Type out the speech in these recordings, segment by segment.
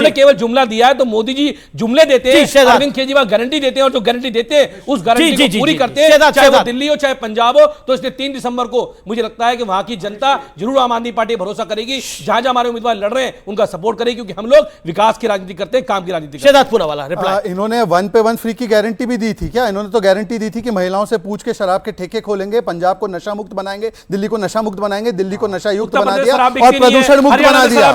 उन्होंने केवल जुमला दिया है, तो मोदी जी जुमले देते हैं, अरविंद केजरीवाल गारंटी देते हैं, और जो गारंटी देते हैं उस गारंटी को पूरी करते हैं, चाहे वो दिल्ली हो चाहे पंजाब हो। तो इसलिए 3 दिसंबर को मुझे लगता है कि वहां की जनता जरूर आम आदमी पार्टी भरोसा करेगी, जहां जहां हमारे उम्मीदवार लड़ रहे हैं उनका सपोर्ट करेगी, क्योंकि हम लोग विकास की राजनीति करते हैं, काम की राजनीति करते हैं। इन्होंने 1 पे 1 फ्री की गारंटी भी दी थी क्या? इन्होंने तो गारंटी दी थी कि महिलाओं से पूछ के शराब के ठेके खोलेंगे, पंजाब को नशा मुक्त बनाएंगे, दिल्ली को नशा मुक्त बनाएंगे, दिल्ली को नशा युक्त बना दिया और प्रदूषण मुक्त बना दिया,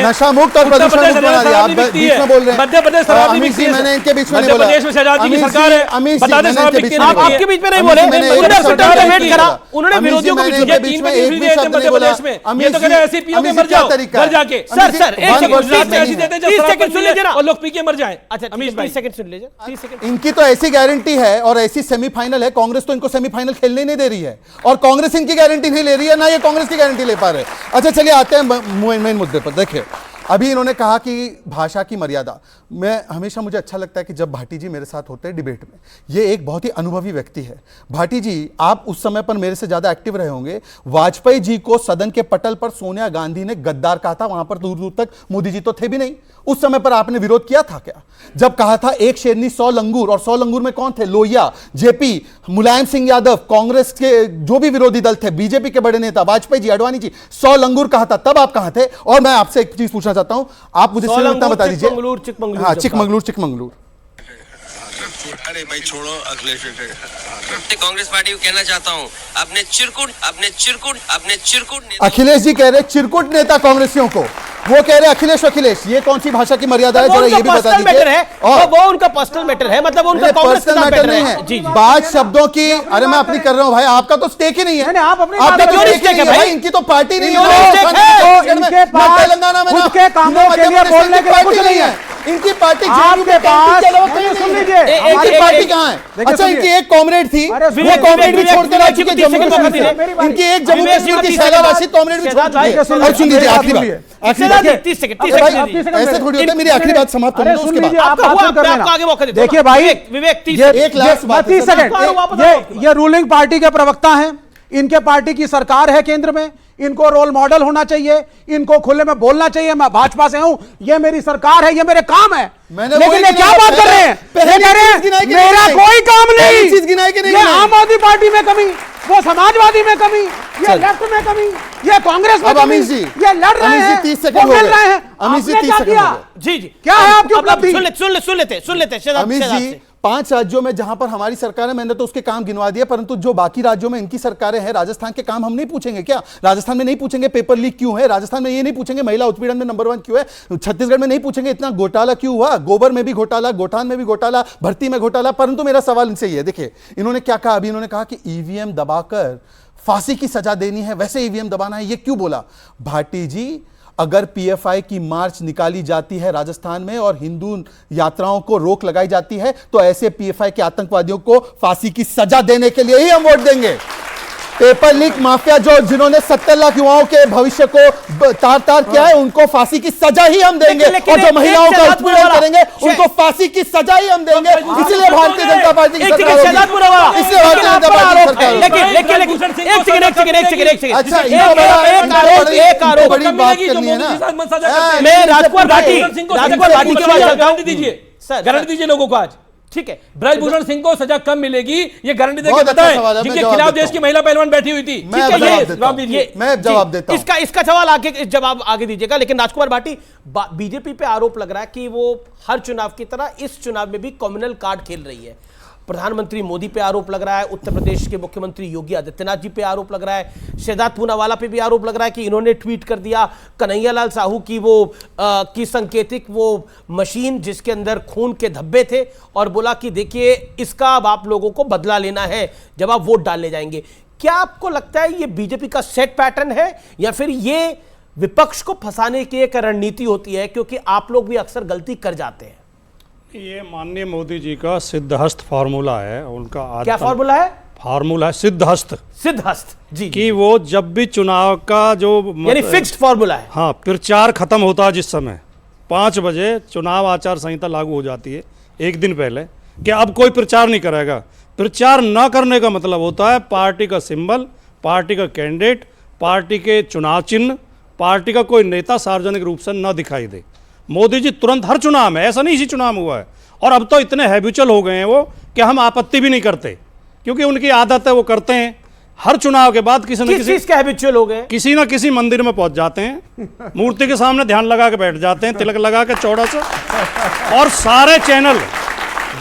नशा मुक्त और प्रदूषण मुक्त बना दिया। आप बीच में बोल रहे हैं मध्य प्रदेश शराब नहीं बिकती है, मैंने इनके बीच में नहीं बोला। मध्य प्रदेश में शहजाद जी की सरकार है, बता दें शराब बिकती है। आप आपके बीच में नहीं बोले, उन्होंने सरकार में वेट करा, उन्होंने विरोधियों को बीच में 3 महीने फ्री दिए थे मध्य प्रदेश में। ये तो कह रहे हैं ऐसे पियोगे मर जाओ घर जाके। सर 1 सेकंड ऐसी देते हैं जब शराब सुन लीजिए ना और लोग पी के मर जाएं। अच्छा अमीश भाई 30 सेकंड सुन लीजिए, 30 सेकंड। इनकी तो ऐसी गारंटी है और ऐसी सेमीफाइनल है, कांग्रेस तो इनको सेमीफाइनल खेलने ही नहीं दे रही है, और कांग्रेस इनकी गारंटी नहीं ले रही है, ना ये कांग्रेस की गारंटी ले पा रहे। अच्छा चलिए आते हैं मेन मुद्दे पर। देखिए अभी इन्होंने कहा कि भाषा की मर्यादा, मैं हमेशा मुझे अच्छा लगता है कि जब भाटी जी मेरे साथ होते हैं डिबेट में, ये एक बहुत ही अनुभवी व्यक्ति है। भाटी जी आप उस समय पर मेरे से ज्यादा एक्टिव रहे होंगे, वाजपेयी जी को सदन के पटल पर सोनिया गांधी ने गद्दार कहा था, वहां पर दूर दूर तक मोदी जी तो थे भी नहीं। उस समय पर आपने विरोध किया था क्या? जब कहा था एक शेरनी 100 लंगूर, और 100 लंगूर में कौन थे? लोहिया, जेपी, मुलायम सिंह यादव, कांग्रेस के जो भी विरोधी दल थे, बीजेपी के बड़े नेता वाजपेयी जी, अडवाणी जी, 100 लंगूर कहा था, तब आप कहां थे? और मैं आपसे एक चीज पूछना चाहता हूं, आप मुझे बता दीजिए। हाँ चिकमंगलूर। अरे भाई छोड़ो अखिलेश, कांग्रेस पार्टी को कहना चाहता हूँ, अपने चिरकुट अखिलेश जी कह रहे चिरकुट नेता कांग्रेसियों को, वो कह रहे अखिलेश, ये कौन सी भाषा की मर्यादा है, जरा ये भी बता दीजिए। और वो उनका पर्सनल मैटर है, मतलब उनका पर्सनल मैटर नहीं है, बात शब्दों की। अरे मैं अपनी कर रहा हूँ भाई, आपका तो स्टेक ही नहीं है, आपका तो स्टेक ही नहीं है, इनकी तो पार्टी नहीं है, तेलंगाना में उनके कामों के लिए बोलने के लिए कुछ नहीं है, इनकी पार्टी आपके पास पार्टी कहाँ है? अच्छा इनकी एक कॉमरेड थी, वो कॉमरेड भी छोड़कर आ चुके जम्मू कश्मीर, इनकी एक जम्मू कश्मीर की शैलावासी कॉमरेड भी छोड़ चुके। और सुन लीजिए आखिरी बात, 30 सेकंड ऐसे थोड़ी होता है, मेरी आखिरी बात समाप्त होने दो, उसके बाद आपको आगे मौका देता हूं। देखिए भाई विवेक 30 सेकंड, ये रूलिंग पार्टी के प्रवक्ता हैं, इनके पार्टी की सरकार है केंद्र में, इनको रोल मॉडल होना चाहिए, इनको खुले में बोलना चाहिए। मैं भाजपा से हूं, ये मेरी सरकार है, ये मेरे काम है, लेकिन ये क्या बात कर रहे हैं? मेरा कोई काम नहीं, ये आम आदमी पार्टी में कमी, वो समाजवादी में कमी, ये लेफ्ट में कमी, ये कांग्रेस में कमी, ये लड़ रहे हैं, 30 सेकंड मिल रहे हैं। अमीश जी 30 सेकंड जी क्या है आपकी उपलब्धि? सुन लेते अमीश जी, 5 राज्यों में जहां पर हमारी सरकार है, मैंने तो उसके काम गिनवा दिए, परंतु जो बाकी राज्यों में इनकी सरकारें हैं, राजस्थान के काम हम नहीं पूछेंगे क्या? राजस्थान में नहीं पूछेंगे पेपर लीक क्यों है, राजस्थान में ये नहीं पूछेंगे महिला उत्पीड़न में नंबर 1 क्यों है, छत्तीसगढ़ में नहीं पूछेंगे इतना घोटाला क्यों हुआ, गोबर में भी घोटाला, गोठान में भी घोटाला, भर्ती में घोटाला। परंतु मेरा सवाल इनसे ये, देखिए इन्होंने क्या कहा अभी, इन्होंने कहा कि ईवीएम दबाकर फांसी की सजा देनी है, वैसे ईवीएम दबाना है, ये क्यों बोला? भाटी जी अगर पीएफआई की मार्च निकाली जाती है राजस्थान में और हिंदू यात्राओं को रोक लगाई जाती है, तो ऐसे पीएफआई के आतंकवादियों को फांसी की सजा देने के लिए ही हम वोट देंगे। पेपर लीक माफिया जिन्होंने 70 लाख युवाओं के भविष्य को तार किया है, उनको फांसी की सजा ही हम देंगे, और जो महिलाओं का उत्पीड़न करेंगे उनको फांसी की सजा ही हम देंगे। इसलिए भारतीय जनता पार्टी की सरकार होगी, इसलिए भारतीय जनता पार्टी की सरकार होगी। अच्छा एक आरोप बड़ी बात करनी है ना, मैं राजकुमार भाटी के बाद गारंटी दीजिए, गारंटी दीजिए लोगों को आज, ठीक है? ब्रजभूषण सिंह को सजा कम मिलेगी, ये गारंटी देके बताएं, जिनके खिलाफ देश की महिला पहलवान बैठी हुई थी। मैं जवाब देता हूं, इसका सवाल आगे जवाब आगे दीजिएगा। लेकिन राजकुमार भाटी, बीजेपी पे आरोप लग रहा है कि वो हर चुनाव की तरह इस चुनाव में भी कम्युनल कार्ड खेल रही है। प्रधानमंत्री मोदी पे आरोप लग रहा है, उत्तर प्रदेश के मुख्यमंत्री योगी आदित्यनाथ जी पे आरोप लग रहा है, शहजाद पूनावाला पे भी आरोप लग रहा है कि इन्होंने ट्वीट कर दिया कन्हैयालाल साहू की वो की संकेतिक वो मशीन जिसके अंदर खून के धब्बे थे, और बोला कि देखिए इसका अब आप लोगों को बदला लेना है जब आप वोट डालने जाएंगे। क्या आपको लगता है ये बीजेपी का सेट पैटर्न है, या फिर ये विपक्ष को फंसाने की एक रणनीति होती है, क्योंकि आप लोग भी अक्सर गलती कर जाते हैं? ये माननीय मोदी जी का सिद्धहस्त फार्मूला है, उनका क्या फार्मूला है? फार्मूला है सिद्धहस्त जी, कि वो जब भी चुनाव का जो यानी फिक्स्ड फार्मूला है। हाँ, प्रचार खत्म होता है जिस समय 5 बजे चुनाव आचार संहिता लागू हो जाती है, एक दिन पहले, कि अब कोई प्रचार नहीं करेगा। प्रचार न करने का मतलब होता है पार्टी का सिंबल, पार्टी का कैंडिडेट, पार्टी के चुनाव चिन्ह, पार्टी का कोई नेता सार्वजनिक रूप से न दिखाई दे। मोदी जी तुरंत हर चुनाव में, ऐसा नहीं इसी चुनाव में हुआ है, और अब तो इतने हैबिचुअल हो गए हैं वो कि हम आपत्ति भी नहीं करते, क्योंकि उनकी आदत है, वो करते हैं। हर चुनाव के बाद किसी न किस किसी चीज के हैबिचुअल हो गए? किसी ना किसी मंदिर में पहुंच जाते हैं, मूर्ति के सामने ध्यान लगा के बैठ जाते हैं, तिलक लगा के चौड़ा सा, और सारे चैनल,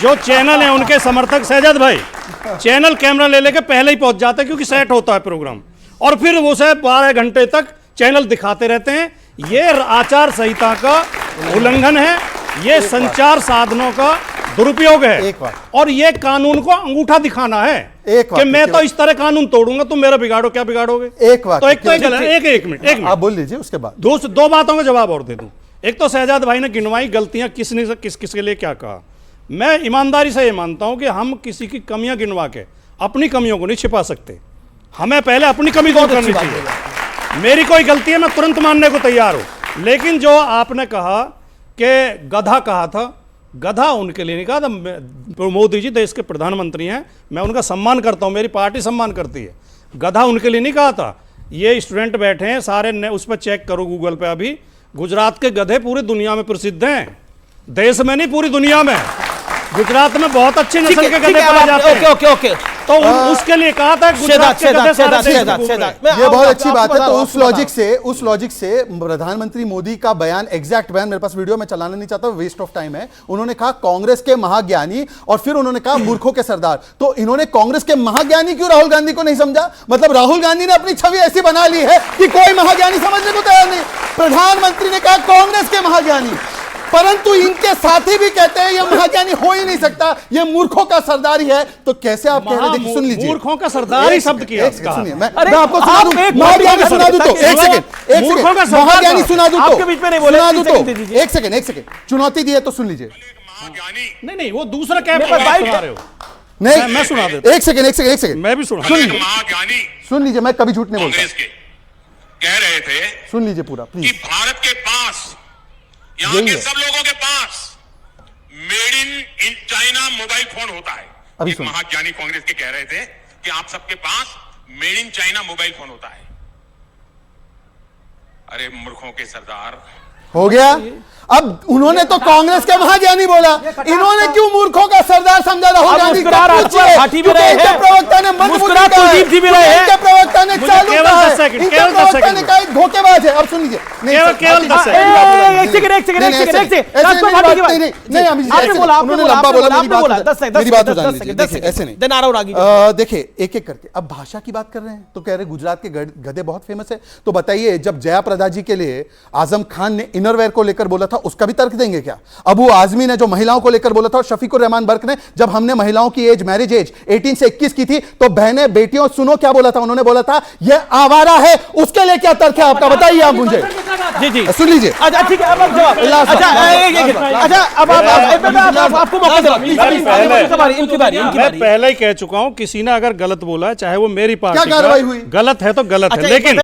जो चैनल हैं उनके समर्थक, शहजाद भाई, चैनल कैमरा ले लेके पहले ही पहुंच जाते हैं, क्योंकि सेट होता है प्रोग्राम, और फिर वो से 12 घंटे तक चैनल दिखाते रहते हैं। ये आचार संहिता का उल्लंघन है, ये संचार साधनों का दुरुपयोग है, और ये कानून को अंगूठा दिखाना है कि मैं तो इस तरह कानून तोड़ूंगा, तुम मेरा बिगाड़ो, क्या बिगाड़ोगे? एक तो एक मिनट आप बोल लीजिए, उसके बाद दो बातों का जवाब और दे दूं। एक तो शहजाद भाई ने गिनवाई गलतियां, किसने किसके लिए क्या कहा। मैं ईमानदारी से ये मानता हूं कि हम किसी की कमियां गिनवा के अपनी कमियों को नहीं छिपा सकते, हमें पहले अपनी कमी दूर करनी चाहिए। मेरी कोई गलती है, मैं तुरंत मानने को तैयार हूं, लेकिन जो आपने कहा कि गधा कहा था, गधा उनके लिए नहीं कहा था। मोदी जी देश के प्रधानमंत्री हैं, मैं उनका सम्मान करता हूं, मेरी पार्टी सम्मान करती है, गधा उनके लिए नहीं कहा था। ये स्टूडेंट बैठे हैं सारे, उस पर चेक करो गूगल पे, अभी गुजरात के गधे पूरी दुनिया में प्रसिद्ध हैं, देश में नहीं पूरी दुनिया में। गुजरात में बहुत अच्छी नस्ल के गधे पाए जाते हैं। ओके तो उसके लिए कहा था गुजरात के गधे सारे देश में घूम रहे हैं। ये बहुत अच्छी बात है। तो उस लॉजिक से प्रधानमंत्री मोदी का बयान, एग्जैक्ट बयान मेरे पास वीडियो में चलाना नहीं चाहता, वेस्ट ऑफ टाइम है। उन्होंने कहा कांग्रेस के महाज्ञानी, और फिर उन्होंने कहा मूर्खों के सरदार। तो इन्होंने कांग्रेस के महाज्ञानी क्यों राहुल गांधी को नहीं समझा? मतलब राहुल गांधी ने अपनी छवि ऐसी बना ली है कि कोई महाज्ञानी समझने को तैयार नहीं। प्रधानमंत्री ने कहा कांग्रेस के महाज्ञानी, परंतु इनके साथी भी कहते हैं ये महाज्ञानी हो ही नहीं सकता, ये मूर्खों का सरदार ही है। तो कैसे आप कह रहे हैं? देखिए, सुन लीजिए, मूर्खों का सरदार ही शब्द किया। सुनिए, मैं आपको सुना दूं, महाज्ञानी सुना दूं तो एक सेकंड, महाज्ञानी सुना दूं तो एक सेकंड, चुनौती दी है तो सुन लीजिए। नहीं, वो दूसरा क्या सुना रहे हो? नहीं, मैं सुना देता। एक सेकंड, मैं भी सुना। सुन लीजिए, मैं कभी झूठ नहीं बोलता। कह रहे थे, सुन लीजिए पूरा कि प्लीज। भारत के पास, यहाँ के सब लोगों के पास made in China mobile phone होता है। अभी एक सुन। महाज्ञानी कांग्रेस के कह रहे थे कि आप सबके पास made in China mobile phone होता है। अरे मूर्खों के सरदार, हो गया। अब उन्होंने तो कांग्रेस के महाज्ञानी बोला, इन्होंने क्यों मूर्खों का सरदार समझा राहुल गांधी को? इनके प्रवक्ता ने मंदबुद्धि कहा है, इनके प्रवक्ता ने चालू कहा है, इनके प्रवक्ता ने कहा धोखेबाज है। अब सुन लीजिए, केवल 10 सेकंड। देखिए, एक एक करके अब भाषा की बात कर रहे हैं तो कह रहे गुजरात के गधे बहुत फेमस है। तो बताइए, जब जया प्रदा जी के लिए आजम खान ने इनरवेयर को लेकर बोला था, उसका भी तर्क देंगे क्या? अबू आजमी ने जो महिलाओं को लेकर बोला था, और शफीकुर रहमान बर्क ने, जब हमने महिलाओं की एज, मैरिज एज 18 से 21 की थी, तो बहनें, बेटियों, सुनो क्या बोला था? उन्होंने बोला था ये आवारा है। उसके लिए क्या तर्क है आपका? बताइए आप मुझे। जी सुन लीजिए। अच्छा, ठीक है, अब आप जवाब। अच्छा, अब आपको मौका दे रहा हूं। इनकी बारी। मैं पहले ही कह चुका हूं, किसी ने अगर गलत बोला है, चाहे वो मेरी पार्टी क्या कार्रवाई हुई? गलत है तो गलत है, लेकिन